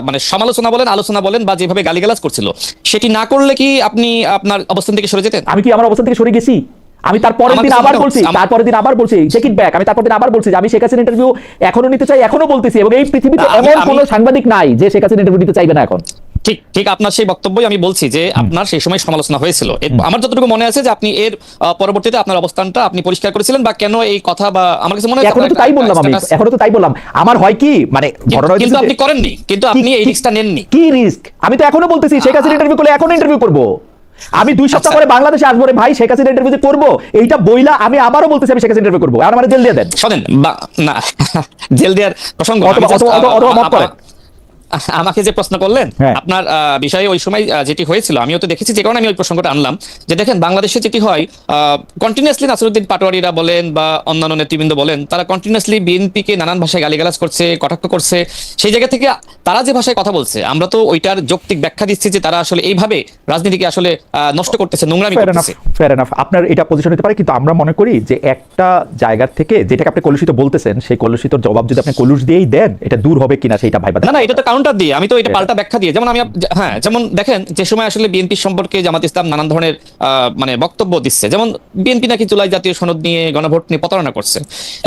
মানে সমালোচনা বলেন, আলোচনা বলেন, বা যেভাবে গালিগালাজ করছিল, সেটি না করলে কি আপনি আপনার অবস্থান থেকে সরে যেতেন? আমি কি আমার অবস্থান থেকে সরে গেছি? আমি তারপরের আমার দিন কাছে আবার মনে বলছি, হচ্ছে- তারপরের দিন আবার বলছি, চেক ইট ব্যাক, আমি তারপর দিন আবার বলছি যে আমি শেখ হাসিনা ইন্টারভিউ এখনো নিতে চাই, এখনো বলতেছি, এবং এই পৃথিবীতে না, আমি- এমন আমি- কোনো সাংবাদিক নাই যে শেখ হাসিনা ইন্টারভিউ নিতে চাইবে না এখন। ঠিক ঠিক আপনার সেই বক্তব্যই আমি বলছি যে আপনার সেই সময় সমালোচনা হয়েছিল। আমার যতটুকু মনে আছে যে আপনি এর পরবর্তীতে আপনার অবস্থানটা আপনি পরিষ্কার করেছিলেন, বা কেন এই কথা, বা আমার কাছে মনে হয় এখনো তো তাই বললাম, আমি এখনো তো তাই বললাম। আমার হয় কি, মানে ঘটনা হচ্ছে কিন্তু যে- আপনি করেননি, কিন্তু আপনি এই রিস্কটা নেননি। কি রিস্ক? আমি তো এখনো বলতেছি শেখ হাসিনা ইন্টারভিউ করলে এখনো ইন্টারভিউ করব। আমি 2 সপ্তাহ আচ্ছা। পরে বাংলাদেশে আসবো রে ভাই, শেখ হাসিনা ইন্টারভিউ যে করবো, এইটা বইলা আমি আবারও বলতেছি আমি শেখ হাসিনা ইন্টারভিউ করবো, আর আমার জেল দিয়ে দেন, শোনেন, না, জেল দেওয়ার প্রসঙ্গ অথবা মাফ করেন। আমাকে যে প্রশ্ন করলেন, হ্যাঁ। আপনার বিষয়ে ওই সময় যেটি হয়েছিল, আমিও তো দেখেছি, যে কারণে আমি ওই প্রসঙ্গটা আনলাম, যে দেখেন বাংলাদেশে যেটি হয়, কন্টিনিউয়াসলি নাসিরউদ্দিন পাটোয়ারিরা বলেন বা অন্যান্য নেতৃবৃন্দ বলেন, তারা কন্টিনিউয়াসলি বিএনপিকে নানান ভাষায় গালিগালাজ করছে, কটাক্ষ করছে। সেই জায়গা থেকে তারা যে ভাষায় কথা বলছে, আমরা তো ওইটার যৌক্তিক ব্যাখ্যা দিচ্ছি যে তারা আসলে এইভাবে রাজনীতিকে আসলে নষ্ট করতেছে, নোংরামি করতেছে। ফেয়ার এনাফ, আপনার এটা পজিশন হতে পারে, কিন্তু আমরা মনে করি যে একটা জায়গার থেকে যেটাকে আপনি কলুষিত বলতেছেন, সেই কলুষিত জবাব যদি আপনি কলুষ দিয়েই দেন, এটা দূর হবে কিনা সেটা ভাইবা। না, এটা তো কাউন্টার কাউন্টার দিয়ে, আমি তো এটা পাল্টা ব্যাখ্যা দিয়ে, যেমন আমি হ্যাঁ, যেমন দেখেন যে সময় আসলে বিএনপি সম্পর্কে জামাত ইসলাম নানান ধরনের মানে বক্তব্য দিচ্ছে, যেমন বিএনপি নাকি জুলাই জাতীয় সনদ নিয়ে গণভোট নিয়ে প্রতারণা করছে,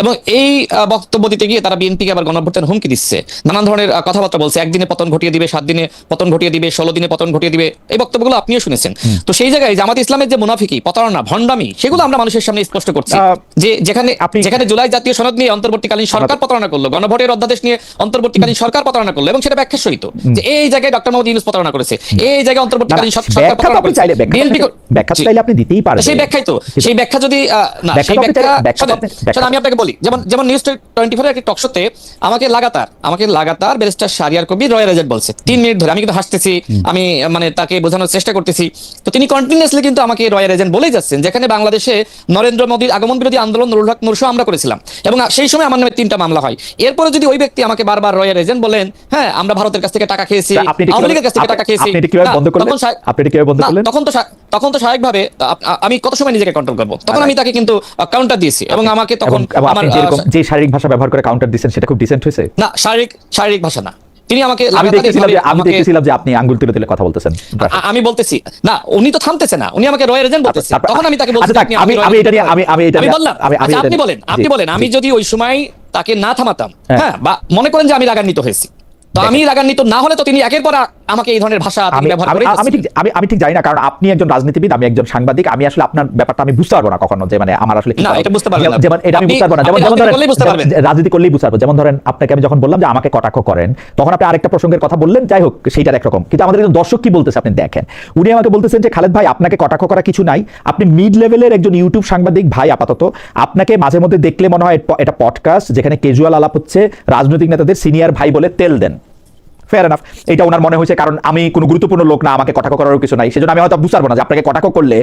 এবং এই বক্তব্য দিতে গিয়ে তারা বিএনপিকে আবার গণভোটের হুমকি দিচ্ছে, নানান ধরনের কথাবার্তা বলছে, একদিনে পতন ঘটিয়ে দিবে, 7 দিনে পতন ঘটিয়ে দিবে, 16 দিনে পতন ঘটিয়ে দিবে, এই বক্তব্যগুলো আপনিও শুনেছেন। তো সেই জায়গায় জামাত ইসলামের যে মুনাফিকি, প্রতারণা, ভণ্ডামি, সেগুলো আমরা মানুষের সামনে স্পষ্ট করছি যে যেখানে জুলাই জাতীয় সনদ নিয়ে অন্তর্বর্তীকালীন সরকার প্রতারণা করলো, গণভোটের অধ্যাদেশ নিয়ে অন্তর্বর্তীকালীন সরকার প্রতারণা করলো, এবং সেটা ব্যাখ্যা সহিত যে এই জায়গায় ডক্টর মোহাম্মদ ইউনূস প্রতারণা করেছে, এই জায়গায় অন্তর্বর্তীকালীন সরকার প্রতারণা করেছে, ব্যাখ্যা চাইলে আপনি দিতেই পারেন। সেই ব্যাখ্যাই তো, সেই ব্যাখ্যা যদি না, সেই ব্যাখ্যা আমি আপনাকে বলি, যেমন নিউজ 24 এর একটা টক শোতে আমাকে লাগাতার barrister Shahriar Kabir royal agent বলছে 3 মিনিট ধরে, আমি কিন্তু হাসতেছি, আমি মানে তাকে বোঝানোর চেষ্টা করতেছি, তো তিনি কন্টিনিউয়াসলি কিন্তু আমাকে রয়্যাল এজেন্ট বলেই যাচ্ছেন, যেখানে বাংলাদেশে নরেন্দ্র মোদীর আগমন বিরোধী আন্দোলন নুরুল হক নূর আমরা করেছিলাম, এবং সেই সময় আমার নামে 3টা মামলা হয়। এরপরে যদি ওই ব্যক্তি আমাকে বারবার রয়্যাল এজেন্ট বলেন, হ্যাঁ আমরা ভারতের কাছ থেকে টাকা খেয়েছি, আওয়ামী লীগের কাছ থেকে টাকা খেয়েছি, তখন তো স্বাভাবিকভাবে আমি কত সময় নিজেকে কন্ট্রোল করবো, তখন আমি তাকে কিন্তু কাউন্টার দিয়েছি, এবং আমাকে তখন আমার যে শারীরিক ভাষা ব্যবহার করে কাউন্টার দিয়েছেন সেটা খুব ডিসেন্ট হয়েছে না, শারীরিক ভাষা না, তিনি আমাকে আমি দেখতেছিলাম যে আপনি আঙ্গুল তুলে তুলে কথা বলতেছেন। আমি বলতেছি না, উনি তো থামতেছে না, উনি আমাকে রয়্যাল এজেন্ট বলতেছে, তখন আমি তাকে বলছি আপনি বলেন, আমি যদি ওই সময় তাকে না থামাতাম, হ্যাঁ, বা মনে করেন যে আমি রাগান্বিত হয়েছি, তো আমি রাগান্বিত না হলে তো তিনি একের পর আমাকে এই ধরনের ভাষা ব্যবহার করে। আমি ঠিক জানি না, কারণ আপনি একজন রাজনীতিবিদ, আমি একজন সাংবাদিক, আমি আসলে আপনার ব্যাপারটা আমি বুঝতে পারবো না কখনো, যে মানে আমার আসলে না, এটা বুঝতে পারবেন না, যেমন এটা আমি বুঝতে পারবো না, যেমন রাজনীতি করলেই বুঝতে পারবো। যেমন ধরেন আপনাকে আমি যখন বললাম যে আমাকে কটাক্ষ করেন, তখন আপনি আরেকটা প্রসঙ্গের কথা বললেন, যাই হোক সেইটার একরকম, কিন্তু আমাদের একজন দর্শক কি বলতেছে আপনি দেখেন, উনি আমাকে বলতেছেন যে খালেদ ভাই আপনাকে কটাক্ষ করা কিছু নাই, আপনি মিড লেভেলের একজন ইউটিউব সাংবাদিক ভাই, আপাতত আপনাকে মাঝে মধ্যে দেখলে মনে হয় এটা পডকাস্ট যেখানে ক্যাজুয়াল আলাপ হচ্ছে, রাজনৈতিক নেতাদের সিনিয়র ভাই বলে তেল দেন। ফেয়ার এনাফ, এটা ওনার মনে হয়েছে, কারণ আমি কোনো গুরুত্বপূর্ণ লোক না, আমাকে কটাক্ষ করারও কিছু নাই, সেজন্য আমি হয়তো বুঝতে পারবো না যে আপনাকে কটাক্ষ করলে